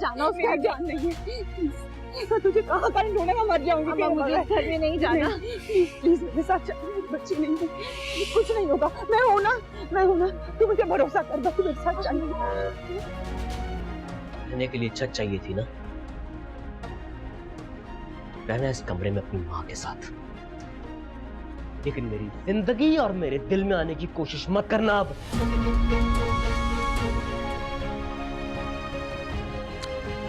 जाना, उसका जान नहीं है। मैं तुझे कहाँ कहीं ढूंढेगा, मर जाऊंगी। मुझे घर में नहीं जाना। प्लीज मेरे साथ चल, बच्ची नहीं है, कुछ नहीं होगा। मैं हूं ना, मैं हूं ना, तू मुझे भरोसा कर, बस मेरे साथ चल। रहने के लिए छत चाहिए थी ना, रहना इस कमरे में अपनी माँ के साथ, लेकिन मेरी जिंदगी और मेरे दिल में आने की कोशिश मत करना अब।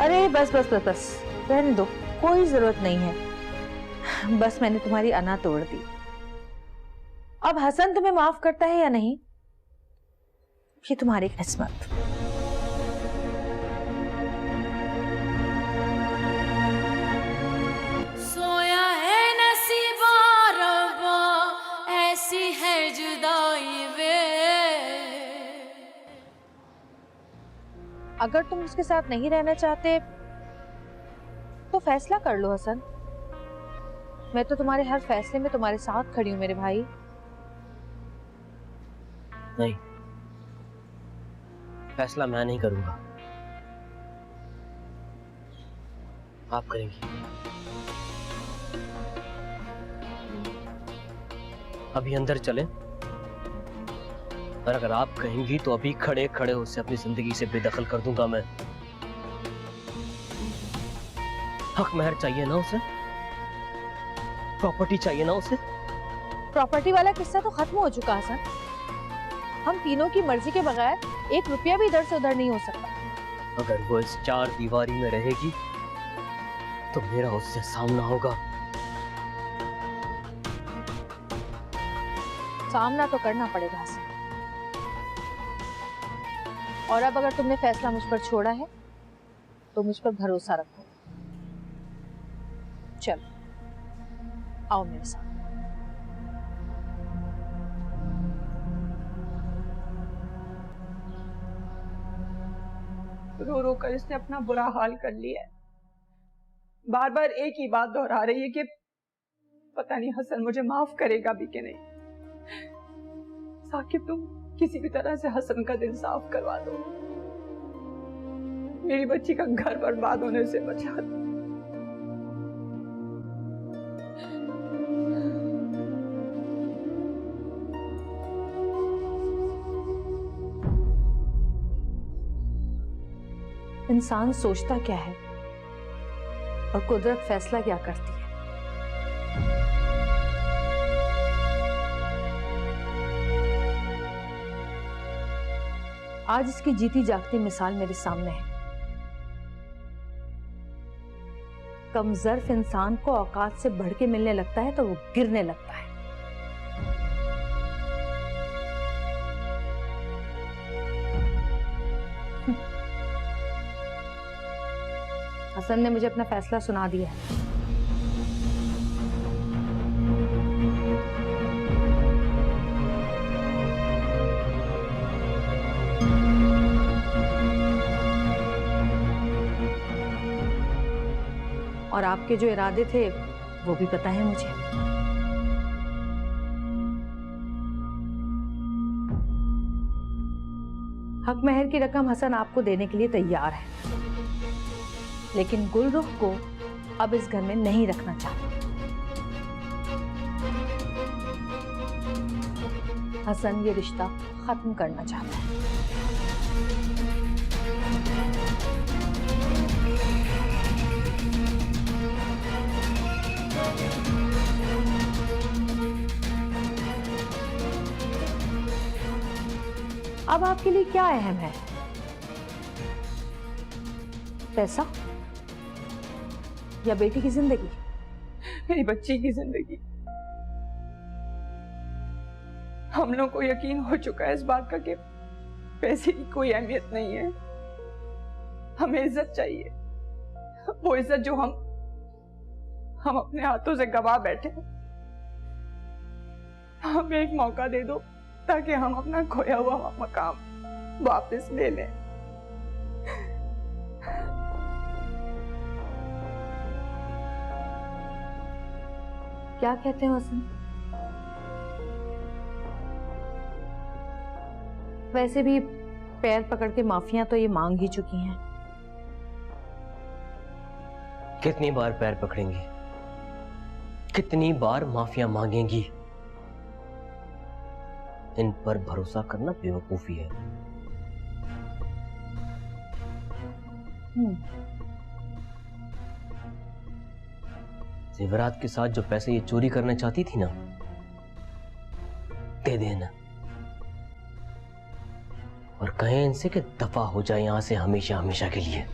अरे बस बस बस बस, रहने दो, कोई जरूरत नहीं है। बस मैंने तुम्हारी अना तोड़ दी। अब हसन तुम्हें माफ करता है या नहीं, ये तुम्हारी किस्मत। सोया है नसीबा रब्बा, ऐसी है जुदाई वे। अगर तुम उसके साथ नहीं रहना चाहते तो फैसला कर लो हसन। मैं तो तुम्हारे हर फैसले में तुम्हारे साथ खड़ी हूं मेरे भाई। नहीं, फैसला मैं नहीं करूंगा, आप करेंगी। अभी अंदर चलें, और अगर आप कहेंगी तो अभी खड़े खड़े उससे अपनी जिंदगी से बेदखल कर दूंगा मैं। हक महर चाहिए ना उसे, प्रॉपर्टी चाहिए ना उसे। प्रॉपर्टी वाला किस्सा तो खत्म हो चुका हसन। हम तीनों की मर्जी के बगैर 1 रुपया भी इधर से उधर नहीं हो सकता। अगर वो इस 4 दीवारी में रहेगी तो मेरा उससे सामना होगा। सामना तो करना पड़ेगा हसन। और अब अगर तुमने फैसला मुझ पर छोड़ा है तो मुझ पर भरोसा रखो। चलो आओ मेरे साथ। रो रो कर इसने अपना बुरा हाल कर लिया है। बार बार एक ही बात दोहरा रही है कि पता नहीं हसन मुझे माफ करेगा भी कि नहीं। साकिब तुम किसी भी तरह से हसन का दिल साफ करवा दो, मेरी बच्ची का घर बर्बाद होने से बचा दो। इंसान सोचता क्या है और कुदरत फैसला क्या करती है। आज इसकी जीती जागती मिसाल मेरे सामने है। कमजोर इंसान को औकात से बढ़ के मिलने लगता है तो वो गिरने लगता है। हसन ने मुझे अपना फैसला सुना दिया है। और आपके जो इरादे थे वो भी पता है मुझे। हक महर की रकम हसन आपको देने के लिए तैयार है, लेकिन गुलरुख को अब इस घर में नहीं रखना चाहता। हसन ये रिश्ता खत्म करना चाहता है। अब आपके लिए क्या अहम है, पैसा या बेटी की जिंदगी? मेरी बच्ची की जिंदगी। हम लोग को यकीन हो चुका है इस बात का कि पैसे की कोई अहमियत नहीं है। हमें इज्जत चाहिए, वो इज्जत जो हम अपने हाथों से गवा बैठे। हमें एक मौका दे दो ताकि हम अपना खोया हुआ मकाम वापस ले लें। क्या कहते हो हसन? वैसे भी पैर पकड़ के माफियां तो ये मांग ही चुकी हैं। कितनी बार पैर पकड़ेंगी, कितनी बार माफिया मांगेंगी? इन पर भरोसा करना बेवकूफी है। जेवरात के साथ जो पैसे ये चोरी करना चाहती थी ना, दे देना और कहें इनसे कि दफा हो जाए यहां से हमेशा हमेशा के लिए।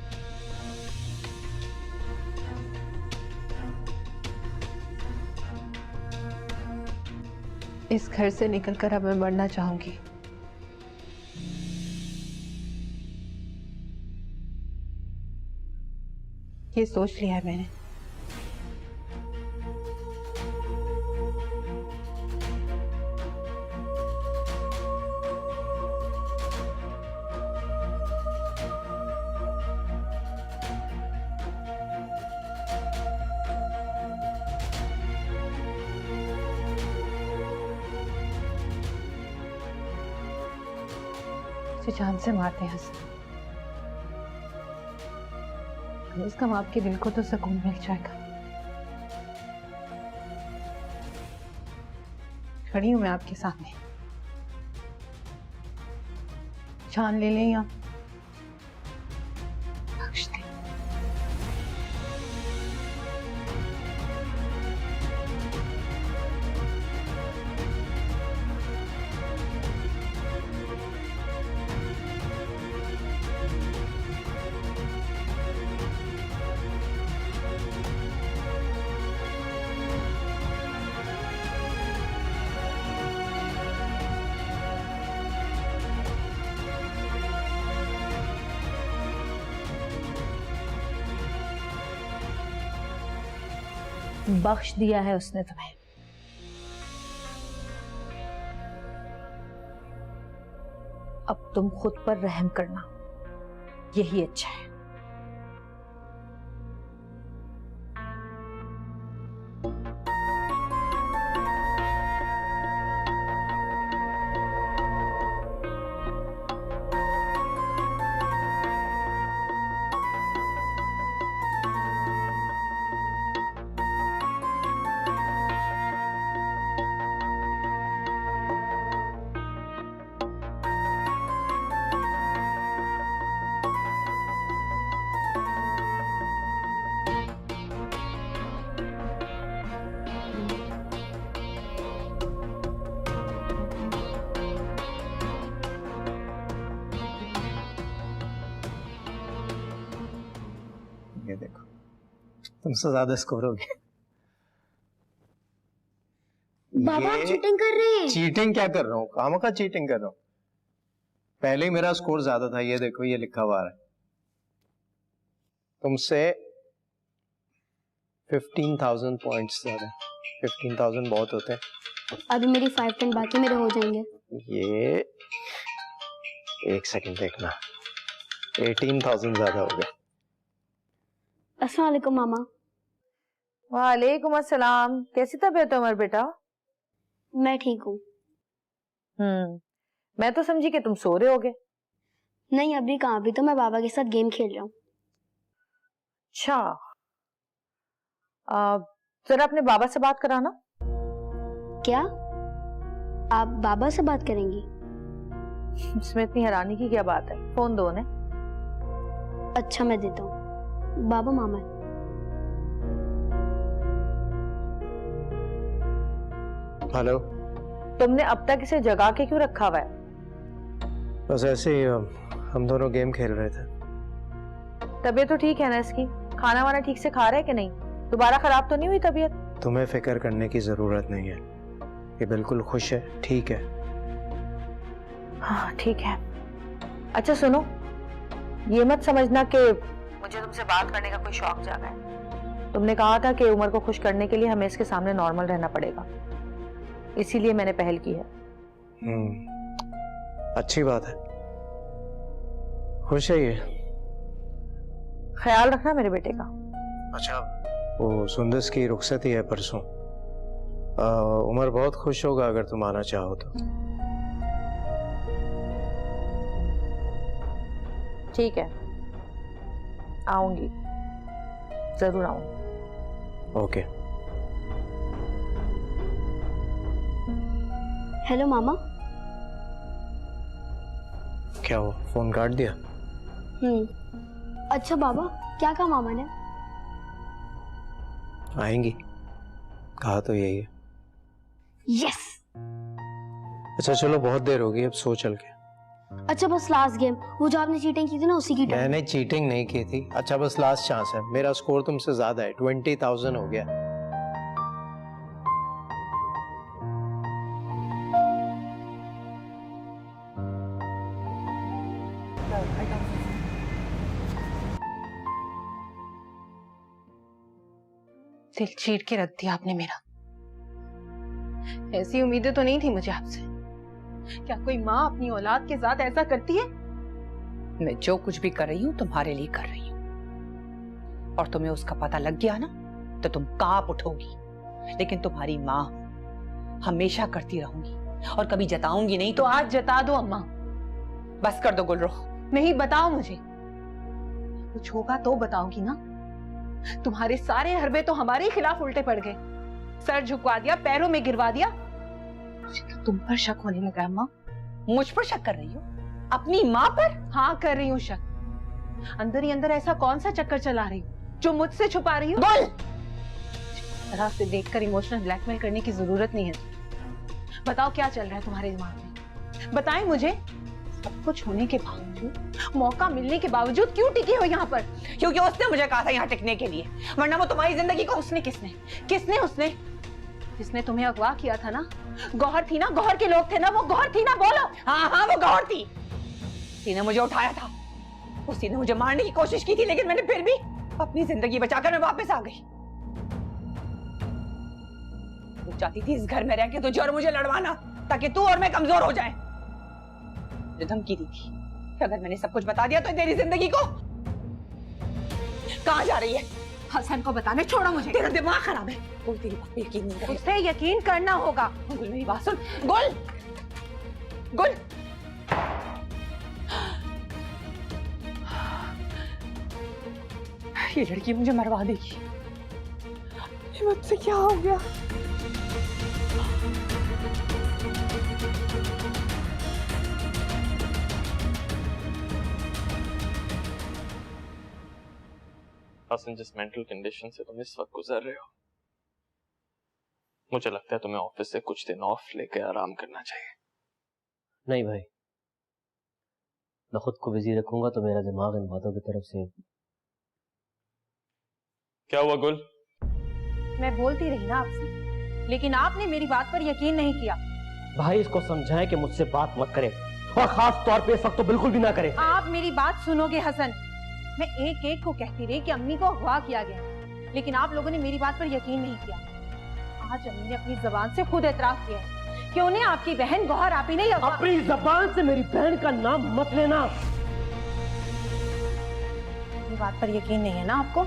इस घर से निकलकर अब मैं मरना चाहूंगी। ये सोच लिया है मैंने। जान से मारते हैं हसन। कम से कम आपके दिल को तो सुकून मिल जाएगा। खड़ी हूं मैं आपके सामने, जान ले लें या बख्श दें। बख्श दिया है उसने तुम्हें। अब तुम खुद पर रहम करना, यही अच्छा है। ये देखो, तुमसे ज्यादा स्कोर हो गया। बाबा आप चीटिंग कर रहे हैं। चीटिंग क्या कर रहा हूँ? खामखा चीटिंग कर रहा हूँ। पहले ही मेरा स्कोर ज्यादा था। ये देखो, ये लिखा हुआ है तुमसे 15,000 पॉइंट्स ज्यादा। 15,000 बहुत होते हैं। अभी मेरी 5 10 बाकी मेरे हो जाएंगे। ये एक सेकंड देखना, 18,000 ज्यादा हो गए। अस्सलाम वालेकुम मामा। वालेकुम अस्सलाम। कैसी तबीयत है उमर बेटा? मैं ठीक हूँ। मैं तो समझी कि तुम सो रहे होगे। नहीं अभी कहाँ, अभी तो मैं बाबा के साथ गेम खेल रहा हूँ। अच्छा, जरा अपने बाबा से बात कराना। क्या आप बाबा से बात करेंगी? इसमें इतनी हैरानी की क्या बात है? फोन दो ने। अच्छा मैं देता हूँ। बाबा मामा। हेलो। तुमने अब तक इसे जगा के क्यों रखा हुआ है? बस ऐसे ही हम दोनों गेम खेल रहे थे। तबीयत तो ठीक है ना इसकी? खाना वाना ठीक से खा रहा है कि नहीं? दोबारा खराब तो नहीं हुई तबीयत? तुम्हें फिक्र करने की जरूरत नहीं है, ये बिल्कुल खुश है, ठीक है। हाँ ठीक है। अच्छा सुनो, ये मत समझना कि मुझे तुमसे बात करने का कोई शौक जागा है। तुमने कहा था कि उमर को खुश करने के लिए हमें इसके सामने नॉर्मल रहना पड़ेगा, इसीलिए मैंने पहल की है। अच्छी बात है, खुश है ये। ख्याल रखना मेरे बेटे का। अच्छा, वो सुंदस की रुखसती है परसों। उमर बहुत खुश होगा अगर तुम आना चाहो तो। ठीक है, आऊंगी। जरूर आऊंगी। ओके। हेलो मामा। क्या हुआ, फोन काट दिया? अच्छा बाबा, क्या कहा मामा ने? आएंगी, कहा तो यही है। यस। अच्छा चलो, बहुत देर हो गई, अब सो चल के। अच्छा बस लास्ट गेम, वो जो आपने चीटिंग की थी ना, उसी की टर्न। मैंने चीटिंग नहीं की थी। अच्छा बस लास्ट चांस है, मेरा स्कोर तुमसे ज्यादा है, 20,000 हो गया। दिल चीर के रख दिया आपने मेरा। ऐसी उम्मीदें तो नहीं थी मुझे आपसे। क्या कोई माँ अपनी औलाद के साथ ऐसा करती है? मैं जो कुछ भी कर रही हूँ तुम्हारे लिए कर रही हूँ, और तुम्हें उसका पता लग गया ना तो तुम कांप उठोगी। लेकिन तुम्हारी माँ हमेशा करती रहूंगी और कभी जताऊंगी नहीं। तो आज जता दो अम्मा। बस कर दो गुलरो। नहीं, बताओ मुझे, कुछ होगा तो बताओगी ना। तुम्हारे सारे हरबे तो हमारे ही खिलाफ उल्टे पड़ गए। सर झुकवा दिया, पैरों में गिरवा दिया। मुझे तो तुम पर शक होने लगा अम्मा। मुझ पर शक कर रही हो? अपनी माँ पर? हाँ कर रही हूँ शक। अंदर ही अंदर ऐसा कौन सा चक्कर चला रही हूँ जो मुझसे छुपा रही हूँ? बोल। तरह से देखकर इमोशनल ब्लैकमेल करने की जरूरत नहीं है। बताओ क्या चल रहा है तुम्हारे दिमाग में, बताएं मुझे। सब कुछ होने के बावजूद, मौका मिलने के बावजूद क्यों टिकी हो यहाँ पर? क्योंकि उसने मुझे कहा था यहाँ टिकने के लिए, वरना वो तुम्हारी जिंदगी को। उसने किसने किसने उसने जिसने तुम्हें अगवा किया था ना, गौहर थी ना, गौहर के लोग थे ना, वो गौहर थी ना, बोलो। हाँ हाँ वो गौहर थी। उसी ने मुझे उठाया था, उसी ने मुझे मारने की कोशिश की थी, लेकिन मैंने फिर भी अपनी जिंदगी बचाकर मैं वापस आ गई। वो चाहती थी इस घर में रह के तुझे और मुझे लड़वाना, ताकि तू और मैं कमजोर हो जाए। मुझे धमकी दी थी कि अगर मैंने सब कुछ बता दिया तो तेरी जिंदगी को। कहाँ जा रही है? हसन को बताने छोड़ो मुझे। तेरा दिमाग खराब है। कोई तेरी बात पे यकीन नहीं करेगा। उसे यकीन करना होगा। गुल मेरी बात सुन। गुल, गुल। ये लड़की मुझे मरवा देगी। ये मुझसे क्या हो गया? हसन, जिस मेंटल कंडीशन से तुम इस वक्त गुजर रहे हो, मुझे लगता है तुम्हें ऑफिस से कुछ दिन ऑफ लेके आराम करना चाहिए। नहीं भाई, मैं खुद को बिजी रखूंगा तो मेरा दिमाग इन बातों की तरफ से। क्या हुआ गुल? मैं बोलती रही ना आपसे, लेकिन आपने मेरी बात पर यकीन नहीं किया। भाई इसको समझाएं कि मुझसे बात मत करे, और खास तौर पे इस वक्त तो बिल्कुल भी ना करे। आप मेरी बात सुनोगे हसन? मैं एक एक को कहती रही कि अम्मी को अगवा किया गया, लेकिन आप लोगों ने मेरी बात पर यकीन नहीं किया। आज अम्मी ने अपनी जबान से खुद एतराफ किया है कि उन्हें आपकी बहन गौहर आपी ने अपनी जबान से मेरी बहन का नाम मत लेना। मेरी बात पर यकीन नहीं है ना आपको?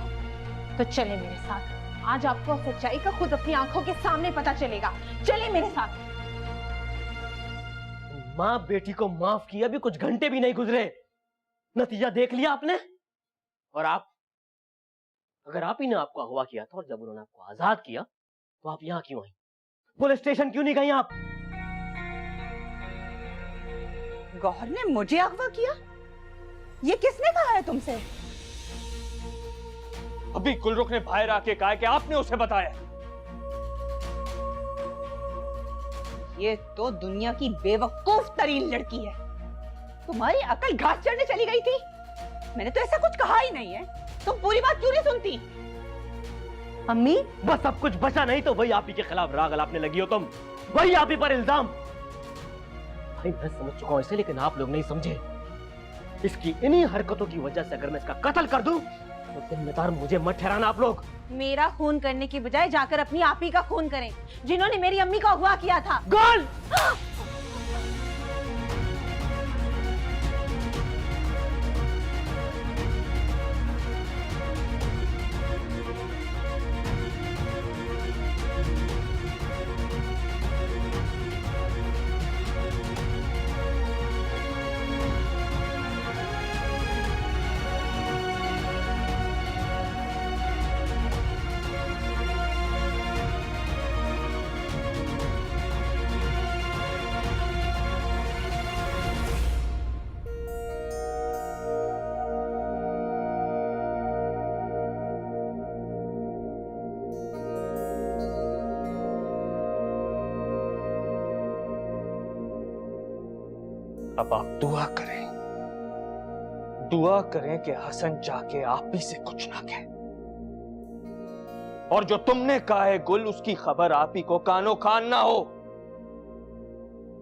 तो चले मेरे साथ। आज आपको सच्चाई का खुद अपनी आंखों के सामने पता चलेगा। चले मेरे साथ। माँ बेटी को माफ किया भी कुछ घंटे भी नहीं गुजरे, नतीजा देख लिया आपने। और आप, अगर आप ही ने आपको अगवा किया था और जब उन्होंने आपको आजाद किया तो आप यहाँ क्यों आई? पुलिस स्टेशन क्यों नहीं गई आप? गौहर ने मुझे अगवा किया? ये किसने कहा है तुमसे? अभी गुलरुख ने बाहर आके कहा कि आपने उसे बताया। ये तो दुनिया की बेवकूफ तरीन लड़की है। तुम्हारी अकल घास चढ़ने चली गई थी? मैंने तो ऐसा कुछ कहा ही नहीं है। तुम पूरी बात क्यों नहीं सुनती? अम्मी, बस अब कुछ बचा नहीं तो वही आप ही के खिलाफ राग अलापने लगी हो तुम, वही आप ही पर इल्जाम। भाई मैं समझ चुका हूं इसे, लेकिन आप लोग नहीं समझे। इसकी इन्हीं हरकतों की वजह से अगर मैं इसका कत्ल कर दूं तो जिम्मेदार मुझे मत ठहराना आप लोग। मेरा खून करने की बजाय जाकर अपनी आपी का खून करें, जिन्होंने मेरी अम्मी को अगवा किया था। गोल! अब आप दुआ करें कि हसन जाके आप ही से कुछ ना कहे, और जो तुमने कहा है गुल, उसकी खबर आप ही को कानो कान ना हो,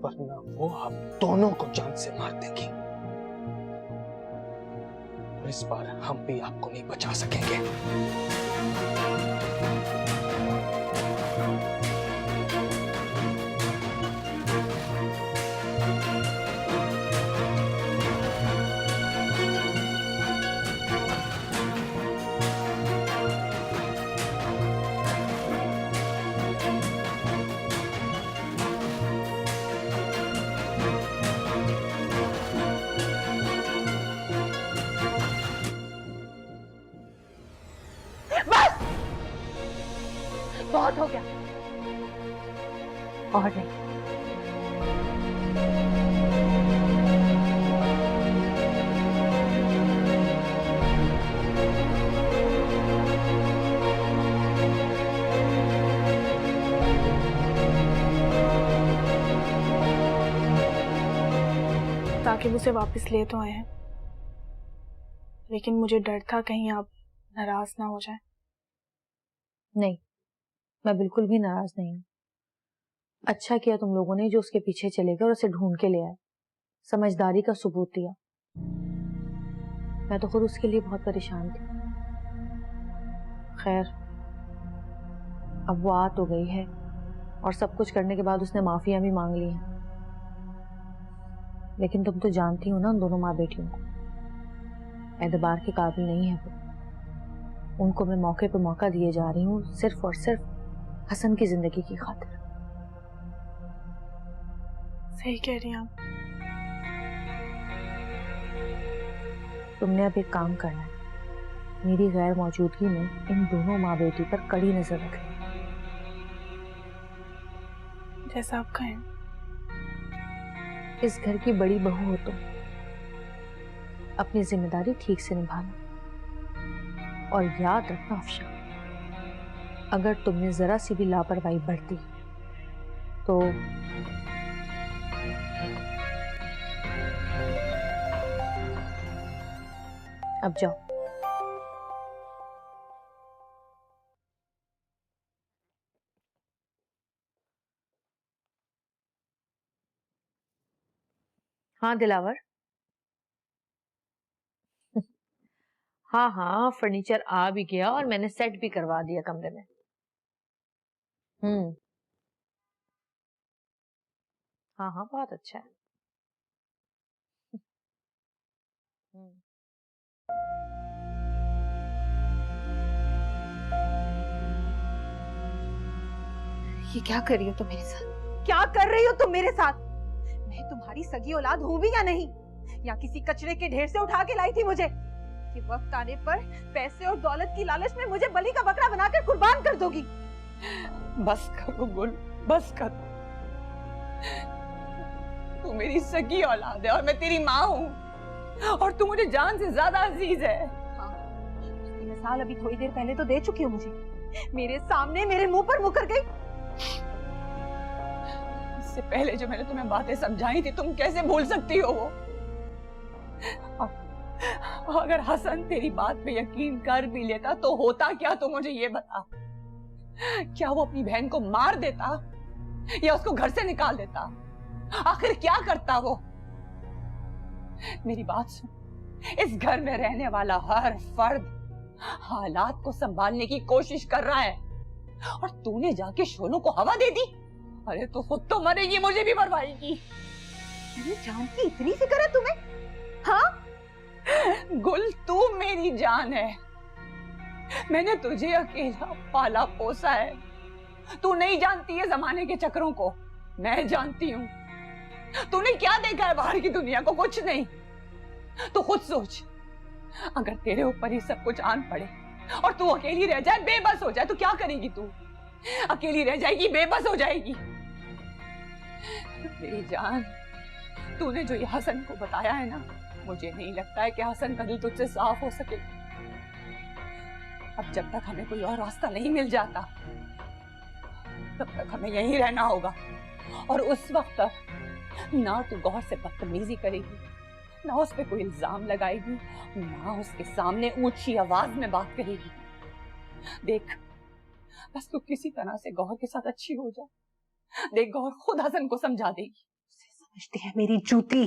वरना वो आप दोनों को जान से मार देगी। और इस बार हम भी आपको नहीं बचा सकेंगे। बहुत हो गया, और नहीं। ताकि उसे वापस ले तो आए हैं, लेकिन मुझे डर था कहीं आप नाराज ना हो जाए। नहीं, मैं बिल्कुल भी नाराज नहीं हूँ। अच्छा किया तुम लोगों ने जो उसके पीछे चले गए और उसे ढूंढ के ले आए, समझदारी का सबूत दिया। मैं तो खुद उसके लिए बहुत परेशान थी। खैर, अब वो आ तो गई है और सब कुछ करने के बाद उसने माफिया भी मांग ली है। लेकिन तुम तो जानती हो ना उन दोनों माँ बेटियों को, एतबार के काबिल नहीं है वो। उनको मैं मौके पे मौका दिए जा रही हूँ सिर्फ और सिर्फ हसन की जिंदगी की खातिर। सही कह रही हैं आप। तुमने अब एक काम करना है, मेरी गैर मौजूदगी में इन दोनों माँ बेटी पर कड़ी नजर रखनी। जैसा आप कहें। इस घर की बड़ी बहू हो तुम, अपनी जिम्मेदारी ठीक से निभाना। और याद रखना अफशा, अगर तुमने जरा सी भी लापरवाही बरती तो अब जाओ। हाँ दिलावर। हाँ हाँ, फर्नीचर आ भी गया और मैंने सेट भी करवा दिया कमरे में। हाँ हाँ, बहुत अच्छा है। ये क्या कर रही हो तुम मेरे साथ? क्या कर रही हो तुम मेरे साथ? मैं तुम्हारी सगी औलाद हूं भी या नहीं? या किसी कचरे के ढेर से उठा के लाई थी मुझे कि वक्त आने पर पैसे और दौलत की लालच में मुझे बलि का बकरा बनाकर कुर्बान कर दोगी? बस करो गुल, बस कर। तू मेरी सगी औलाद है और मैं तेरी माँ हूँ, और तू मुझे जान से ज्यादा अजीज है। हाँ, उसकी मिसाल अभी थोड़ी देर पहले तो दे चुकी हो मुझे, मेरे सामने मेरे मुंह पर मुकर गई। इससे पहले जो मैंने तुम्हें बातें समझाई थी, तुम कैसे भूल सकती हो वो? अगर हसन तेरी बात पे यकीन कर भी लेता तो होता क्या, तो मुझे ये बता। क्या वो अपनी बहन को मार देता या उसको घर से निकाल देता? आखिर क्या करता वो? मेरी बात सुन, इस घर में रहने वाला हर फर्द हालात को संभालने की कोशिश कर रहा है, और तूने जाके शोलों को हवा दे दी। अरे तो खुद तो मरेगी, मुझे भी मरवाएगी। मेरी जान की इतनी फिक्र है तुम्हें? हाँ गुल, तू मेरी जान है। मैंने तुझे अकेला पाला पोसा है। तू नहीं जानती है जमाने के चक्रों को, मैं जानती हूँ। तूने क्या देखा है बाहर की दुनिया को? कुछ नहीं। तो खुद सोच, अगर तेरे ऊपर ही सब कुछ आन पड़े और तू अकेली रह जाए, बेबस हो जाए, तो क्या करेगी तू? अकेली रह जाएगी, बेबस हो जाएगी। मेरी जान, तूने जो ये हसन को बताया है ना, मुझे नहीं लगता है कि हसन का दिल तुझसे साफ हो सके। अब जब तक हमें कोई और रास्ता नहीं मिल जाता, तब तक हमें यहीं रहना होगा, और उस वक्त तक ना तू गौहर से बदतमीजी करेगी, ना उस पे कोई इल्जाम लगाएगी, ना उसके सामने ऊंची आवाज में बात करेगी। देख, बस तू किसी तरह से गौहर के साथ अच्छी हो जा। देख, गौहर खुद हसन को समझा देगी। समझती है मेरी जूती।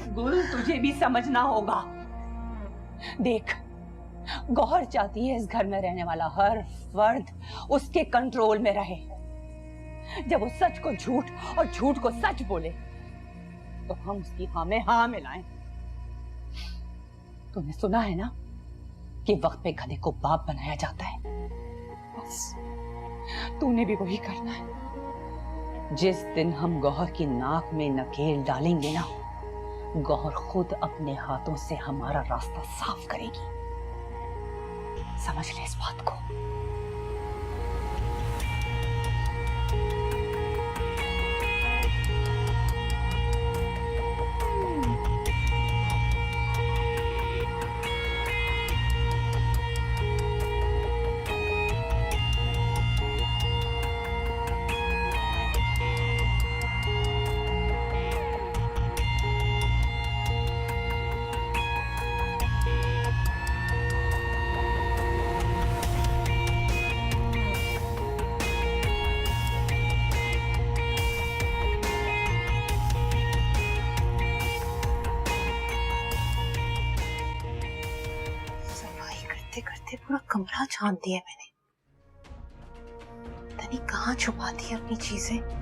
गुल, तुझे भी समझना होगा। देख, गौहर चाहती है इस घर में रहने वाला हर फर्द उसके कंट्रोल में रहे। जब वो सच को झूठ और झूठ को सच बोले तो हम उसकी हाँ में हाँ मिलाएं। तूने सुना है ना कि वक्त पे गधे को बाप बनाया जाता है। बस तूने भी वही करना है। जिस दिन हम गौहर की नाक में नकेल डालेंगे ना, गौहर खुद अपने हाथों से हमारा रास्ता साफ करेगी। समझ ले इस बात को। करते पूरा कमरा छान दिया मैंने। पता नहीं कहाँ छुपा दी अपनी चीजें।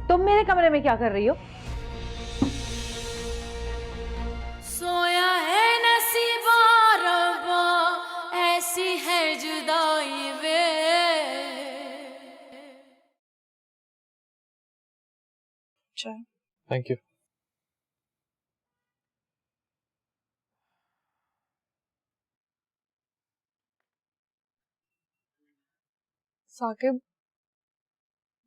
तुम मेरे कमरे में क्या कर रही हो? सोया है नसीबा रब्बा, ऐसी है जुदाई वे। चाय। Thank you. साकिब,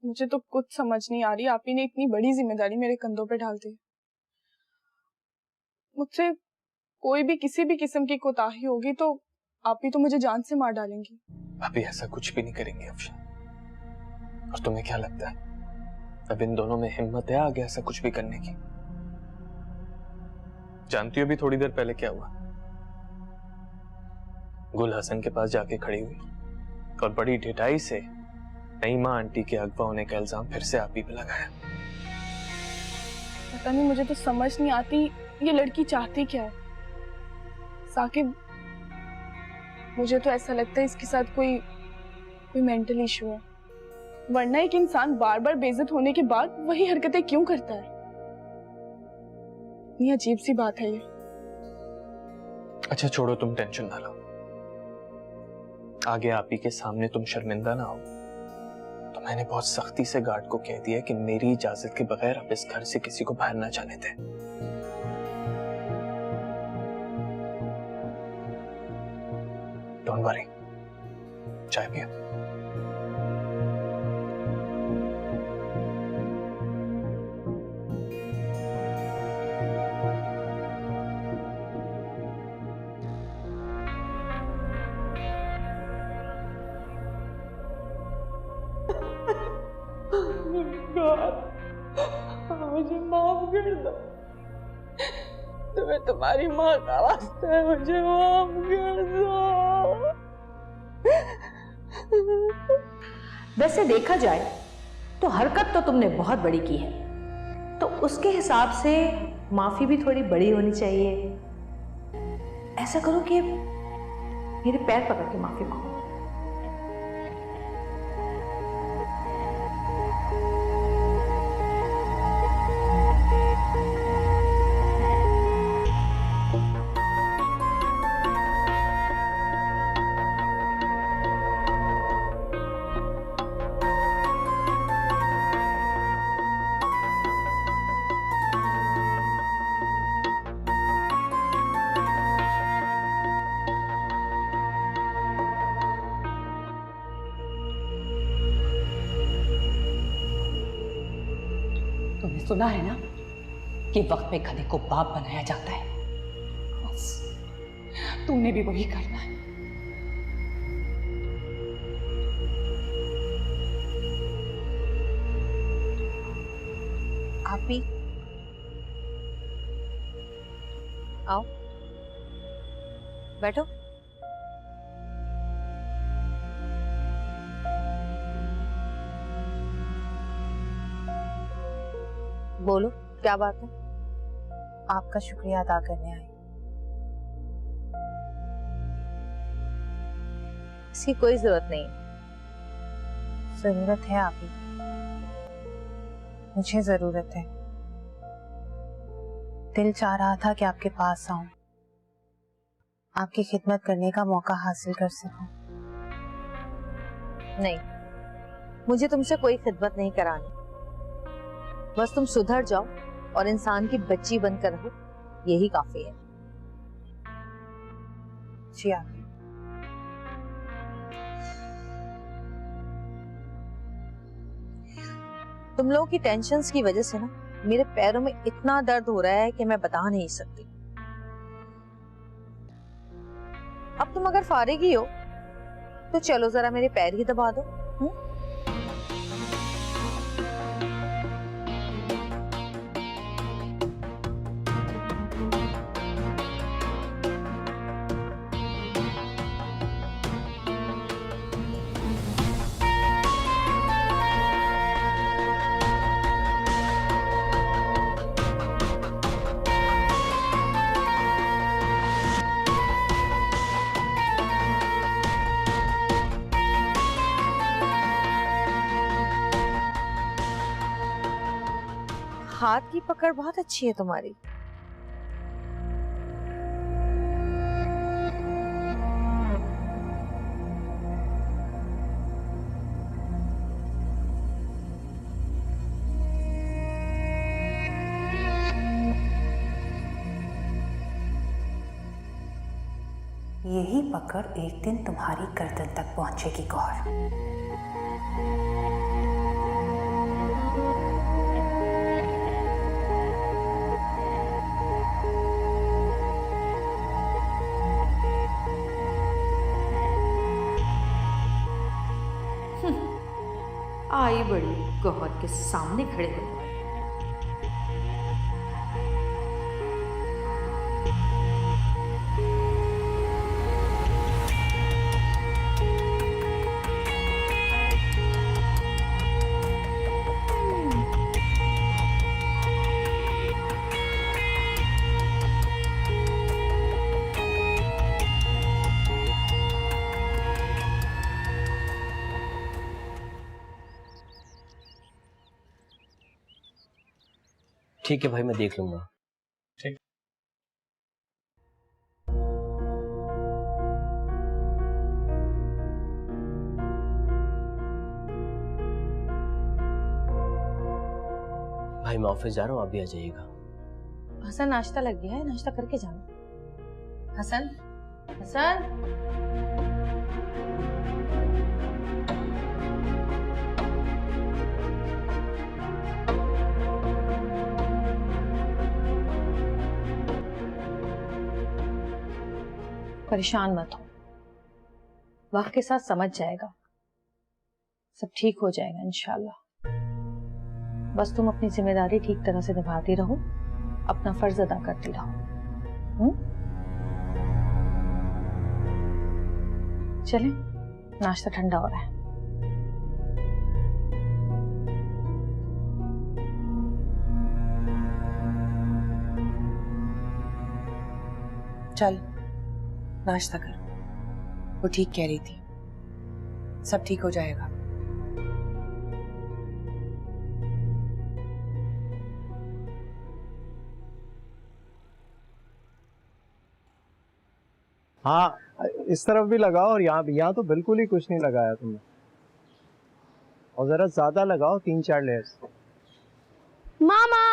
मुझे तो कुछ समझ नहीं आ रही। आप ही ने इतनी बड़ी जिम्मेदारी मेरे कंधों पे डाल दी। मुझसे कोई भी किसी भी किस्म की कोताही होगी तो आप ही तो मुझे जान से मार डालेंगी। अभी ऐसा कुछ भी नहीं करेंगे अफशान। और तुम्हें क्या लगता है अब इन दोनों में हिम्मत है आगे ऐसा कुछ भी करने की? जानती हो अभी थोड़ी देर पहले क्या हुआ? गुल हसन के पास जाके खड़ी हुई और बड़ी ढिठाई से नईमा आंटी के अगवा होने का इल्जाम फिर से आप ही पे लगाया। पता नहीं, मुझे तो समझ नहीं आती ये लड़की चाहती क्या है। साकिब, मुझे तो ऐसा लगता है इसके साथ कोई मेंटल इशू है, वरना एक इंसान बार बार बेइज्जत होने के बाद वही हरकतें क्यों करता है? ये अजीब सी बात है ये। अच्छा छोड़ो, तुम टेंशन ना लो। आगे आप ही के सामने तुम शर्मिंदा ना हो तो मैंने बहुत सख्ती से गार्ड को कह दिया कि मेरी इजाजत के बगैर अब इस घर से किसी को बाहर ना जाने दें। डोंट वरी, चाय पियो। मुझे माफ कर दो। तुम्हें तुम्हारी माँ का वास्ता है, मुझे माफ कर दो। वैसे देखा जाए तो हरकत तो तुमने बहुत बड़ी की है, तो उसके हिसाब से माफी भी थोड़ी बड़ी होनी चाहिए। ऐसा करो कि मेरे पैर पकड़ के माफी मांगो। सुना है ना कि वक्त में गधे को बाप बनाया जाता है, बस तूने भी वही करना है। आप भी आओ, बैठो। बोलो, क्या बात है? आपका शुक्रिया अदा करने आई। इसकी कोई जरूरत नहीं। जरूरत है आप ही, मुझे जरूरत है। दिल चाह रहा था कि आपके पास आऊं, आपकी खिदमत करने का मौका हासिल कर सकूं। नहीं, मुझे तुमसे कोई खिदमत नहीं करानी। बस तुम सुधर जाओ और इंसान की बच्ची बनकर रहो, यही काफी है। जी आप। तुम लोगों की टेंशन्स की वजह से ना मेरे पैरों में इतना दर्द हो रहा है कि मैं बता नहीं सकती। अब तुम अगर फारिग ही हो तो चलो जरा मेरे पैर ही दबा दो। हाथ की पकड़ बहुत अच्छी है तुम्हारी। यही पकड़ एक दिन तुम्हारी गर्दन तक पहुंचेगी गौर। आई बड़ी गौहर के सामने खड़े हो। ठीक है भाई, मैं देख लूंगा। ठीक। भाई मैं ऑफिस जा रहा हूँ, आप भी आ जाइएगा। हसन नाश्ता लग गया है, नाश्ता करके जाना। हसन, हसन। परेशान मत हो, वक्त के साथ समझ जाएगा, सब ठीक हो जाएगा इंशाल्लाह। बस तुम अपनी जिम्मेदारी ठीक तरह से निभाती रहो, अपना फर्ज अदा करती रहो। चलें, नाश्ता ठंडा हो रहा है। चल नाश्ता कर, वो ठीक कह रही थी, सब ठीक हो जाएगा। हाँ, इस तरफ भी लगाओ और यहाँ तो बिल्कुल ही कुछ नहीं लगाया तुमने। और जरा ज्यादा लगाओ, 3-4 लेयर्स। मामा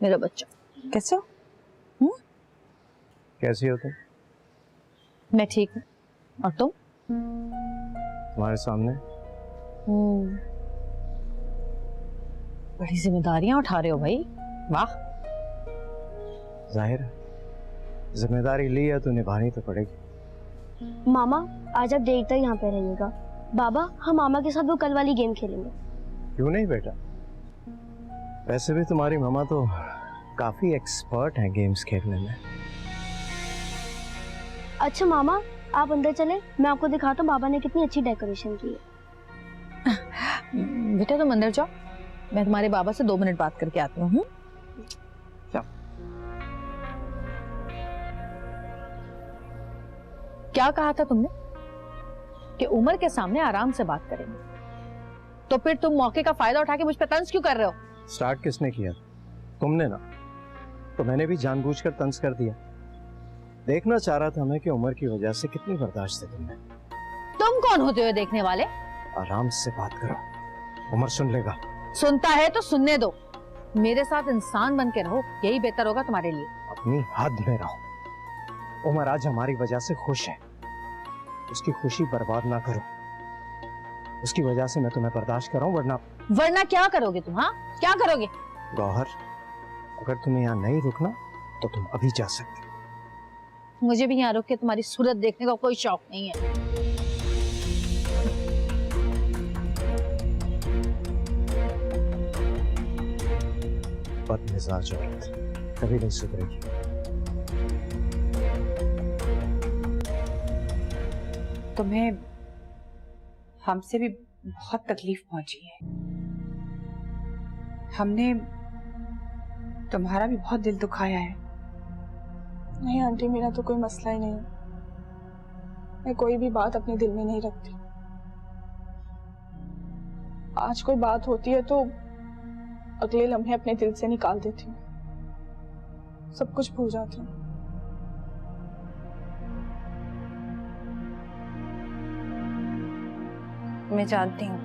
मेरा बच्चा कैसे हो? कैसी हो तुम? मैं ठीक हूँ, और तुम? तुम्हारे सामने। बड़ी जिम्मेदारियां उठा रहे हो भाई, वाह। जाहिर है जिम्मेदारी ली है तो निभानी तो पड़ेगी। मामा आज आप देर तक यहाँ पे रहिएगा। बाबा हम मामा के साथ वो कल वाली गेम खेलेंगे। क्यों नहीं बेटा, वैसे भी तुम्हारी मामा तो काफी एक्सपर्ट हैं गेम्स खेलने में। अच्छा मामा आप अंदर चले, मैं आपको दिखाता हूँ बाबा ने कितनी अच्छी डेकोरेशन की है। बेटा तुम अंदर जाओ, मैं तुम्हारे बाबा से 2 मिनट बात करके आती हूँ। क्या कहा था तुमने कि उमर के सामने आराम से बात करेंगे, तो फिर तुम मौके का फायदा उठा के मुझ पे तंज क्यों कर रहे हो? स्टार्ट किसने किया? तुमने ना, तो मैंने भी जानबूझकर तंज कर दिया। देखना चाह रहा था मैं कि उमर की वजह से कितनी बर्दाश्त है तुमने। तुम कौन होते हो देखने वाले? आराम से बात करो, उमर सुन लेगा। सुनता है तो सुनने दो, मेरे साथ इंसान बन के रहो, यही बेहतर होगा तुम्हारे लिए। अपनी हद में रहो। उमर आज हमारी वजह से खुश है, उसकी खुशी बर्बाद ना करो। उसकी वजह से मैं तुम्हें बर्दाश्त कर रहा हूं, वरना क्या करोगे तुम? हाँ क्या करोगे? गौहर अगर तुम्हें यहाँ नहीं रुकना तो तुम अभी जा सकते। मुझे भी यहाँ रुक के तुम्हारी सूरत देखने का कोई शौक नहीं है। बदमिजाज औरत कभी नहीं सुधरेगी। तुम्हें हमसे भी बहुत तकलीफ पहुंची है। हमने तुम्हारा भी बहुत दिल दुखाया है। नहीं आंटी मेरा तो कोई मसला ही नहीं है, मैं कोई भी बात अपने दिल में नहीं रखती। आज कोई बात होती है तो अगले लम्हे अपने दिल से निकाल देती हूँ, सब कुछ भूल जाती हूँ। मैं जानती हूँ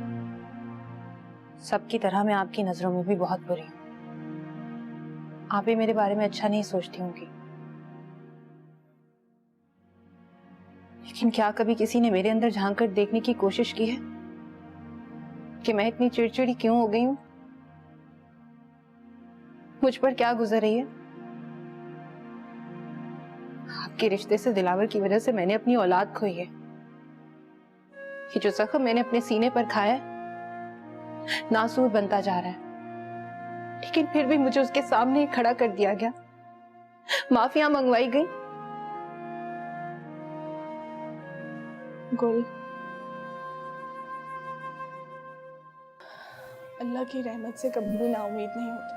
सबकी तरह मैं आपकी नजरों में भी बहुत बुरी हूँ। आप भी मेरे बारे में अच्छा नहीं सोचती होंगी, लेकिन क्या कभी किसी ने मेरे अंदर झांक कर देखने की कोशिश की है कि मैं इतनी चिड़चिड़ी क्यों हो गई हूँ? मुझ पर क्या गुजर रही है? आपके रिश्ते से दिलावर की वजह से मैंने अपनी औलाद खोई है। ये जो जख्म मैंने अपने सीने पर खाया है नासूर बनता जा रहा है, लेकिन फिर भी मुझे उसके सामने ही खड़ा कर दिया गया, माफिया मंगवाई गई। गुल, अल्लाह की रहमत से कभी भी नाउम्मीद नहीं होता।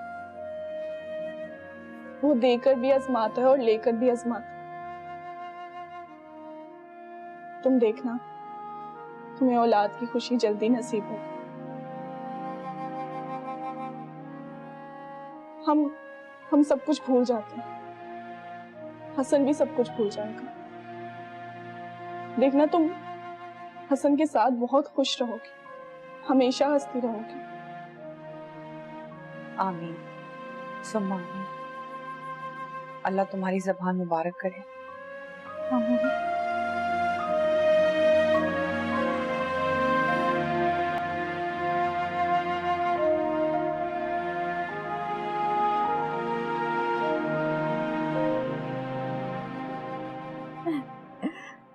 वो देकर भी आजमाता है और लेकर भी आजमाता है। तुम देखना तुम्हें औलाद की खुशी जल्दी नसीब होगी। हम सब कुछ भूल जाते हैं, हसन भी सब कुछ भूल जाएगा। देखना तुम हसन के साथ बहुत खुश रहोगी, हमेशा हंसती रहोगी। आमीन सुम्मा आमीन। अल्लाह तुम्हारी ज़बान मुबारक करे। आमीन।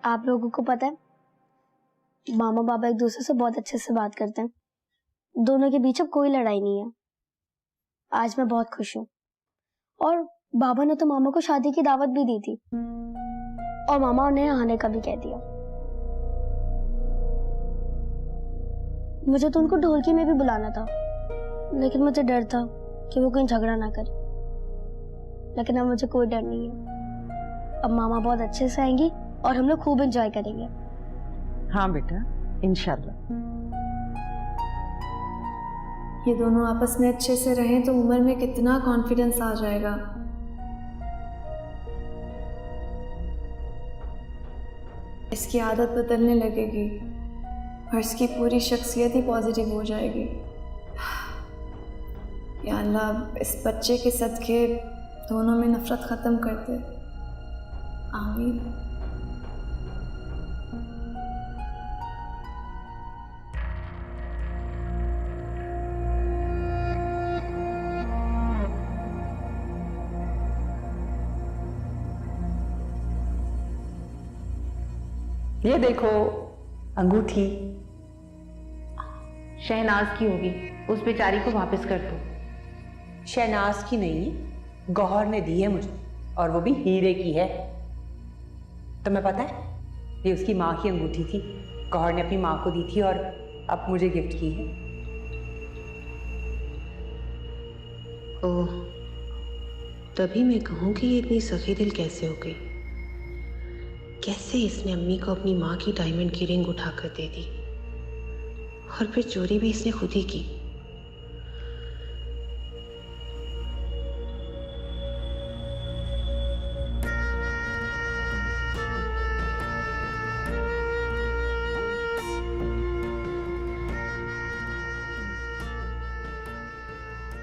आप लोगों को पता है मामा बाबा एक दूसरे से बहुत अच्छे से बात करते हैं, दोनों के बीच अब कोई लड़ाई नहीं है। आज मैं बहुत खुश हूँ। और बाबा ने तो मामा को शादी की दावत भी दी थी और मामा उन्हें आने का भी कह दिया। मुझे तो उनको ढोलकी में भी बुलाना था, लेकिन मुझे डर था कि वो कहीं झगड़ा ना करे। लेकिन अब मुझे कोई डर नहीं है। अब मामा बहुत अच्छे से आएंगी और हम लोग खूब एंजॉय करेंगे। हाँ बेटा, इंशाल्लाह। ये दोनों आपस में अच्छे से रहें तो उमर में कितना कॉन्फिडेंस आ जाएगा। इसकी आदत बदलने लगेगी और इसकी पूरी शख्सियत ही पॉजिटिव हो जाएगी। या अल्लाह इस बच्चे के सदके दोनों में नफरत ख़त्म कर दे। आमीन। ये देखो अंगूठी। शहनाज की होगी, उस बेचारी को वापस कर दो। शहनाज की नहीं, गौहर ने दी है मुझे, और वो भी हीरे की है। तुम्हें पता है, ये उसकी माँ की अंगूठी थी। गौहर ने अपनी माँ को दी थी और अब मुझे गिफ्ट की है। ओह, तभी मैं कहूँ कि ये इतनी सखी दिल कैसे हो गई। कैसे इसने अम्मी को अपनी माँ की डायमंड की रिंग उठाकर दे दी, और फिर चोरी भी इसने खुद ही की।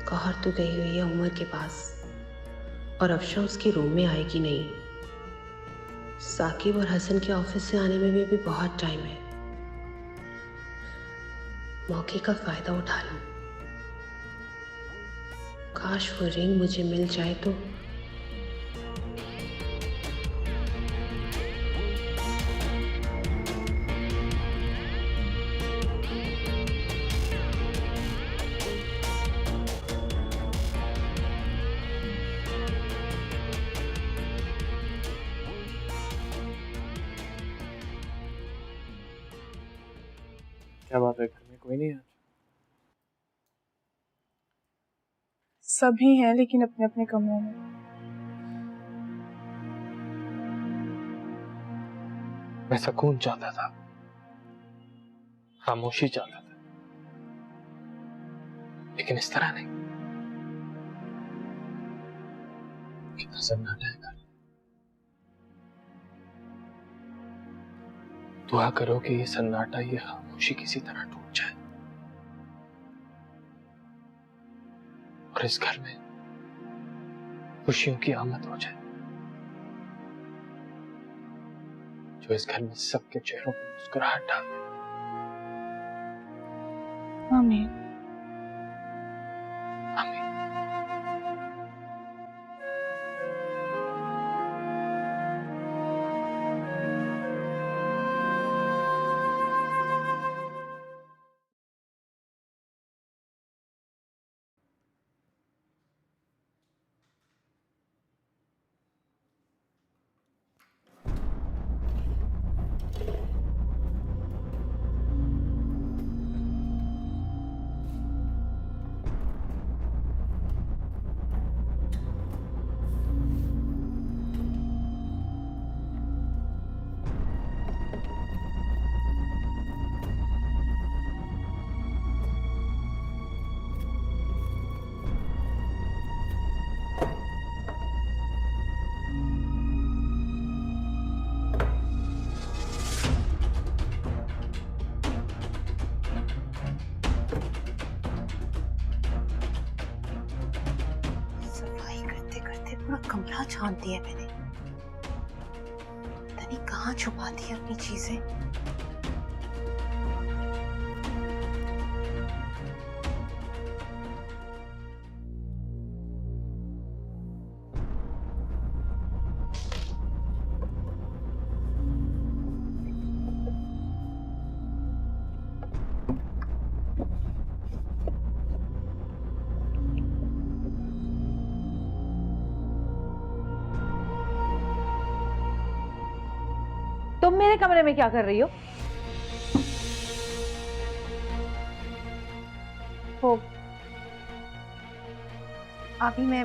गौहर तो गई हुई है उमर के पास, और अफशा उसके रूम में आएगी नहीं। साकिब और हसन के ऑफिस से आने में भी बहुत टाइम है। मौके का फायदा उठा लूं। काश वो रिंग मुझे मिल जाए तो। क्या बात है, घर में कोई नहीं है? सभी हैं लेकिन अपने अपने कमरों में। मैं सुकून चाहता था, खामोशी चाहता था, लेकिन इस तरह नहीं। कितना सन्नाटा है घर। दुआ करो कि ये सन्नाटा, ये खामोशी किसी तरह टूट जाए और इस घर में खुशियों की आमद हो जाए, जो इस घर में सबके चेहरों पर मुस्कुराहट डाल दे। आमीन। आमीन। पूरा कमरा छान दिया मैंने। पता नहीं कहाँ छुपा दी अपनी चीजें। तुम मेरे कमरे में क्या कर रही हो? वो अभी मैं